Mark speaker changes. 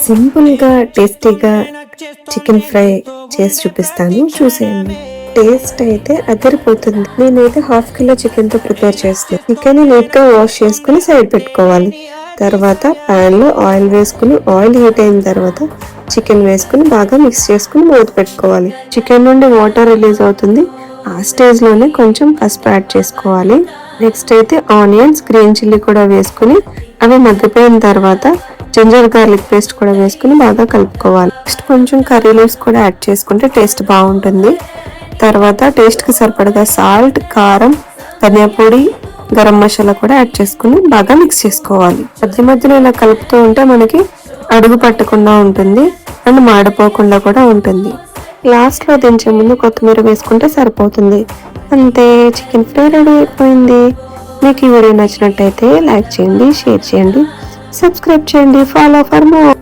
Speaker 1: సింపుల్గా టేస్టీగా chicken fry చేసి చూపిస్తాను, చూసేయండి. టేస్ట్ అయితే అదిరిపోతుంది. నేనైతే హాఫ్ కిలో చికెన్ తో ప్రిపేర్ చేస్తాను. చికెన్ నీట్ గా వాష్ చేసుకుని సైడ్ పెట్టుకోవాలి. తర్వాత పాన్ లో ఆయిల్ వేసుకుని, ఆయిల్ హీట్ అయిన తర్వాత చికెన్ వేసుకుని బాగా మిక్స్ చేసుకుని మూత పెట్టుకోవాలి. చికెన్ నుండి వాటర్ రిలీజ్ అవుతుంది. ఆ స్టేజ్ లోనే కొంచెం పసుపు యాడ్ చేసుకోవాలి. నెక్స్ట్ అయితే ఆనియన్స్, గ్రీన్ చిల్లీ కూడా వేసుకుని అవి మగ్గిపోయిన తర్వాత జింజర్ గార్లిక్ పేస్ట్ కూడా వేసుకుని బాగా కలుపుకోవాలి. నెక్స్ట్ కొంచెం కర్రీ లీవ్స్ కూడా యాడ్ చేసుకుంటే టేస్ట్ బాగుంటుంది. తర్వాత టేస్ట్ కి సరిపడగా సాల్ట్, కారం, ధనియా పొడి, గరం మసాలా కూడా యాడ్ చేసుకుని బాగా మిక్స్ చేసుకోవాలి. మధ్య మధ్యలో ఇలా కలుపుతూ ఉంటే మనకి అడుగు పట్టకుండా ఉంటుంది అండ్ మాడిపోకుండా కూడా ఉంటుంది. లాస్ట్ లో దించే ముందు కొత్తిమీర వేసుకుంటే సరిపోతుంది. అంతే, చికెన్ ఫ్రై రెడీ అయిపోయింది. మీకు ఈ వీడియో నచ్చినట్టయితే లైక్ చేయండి, షేర్ చేయండి, సబ్స్క్రైబ్ చేయండి. Follow for more.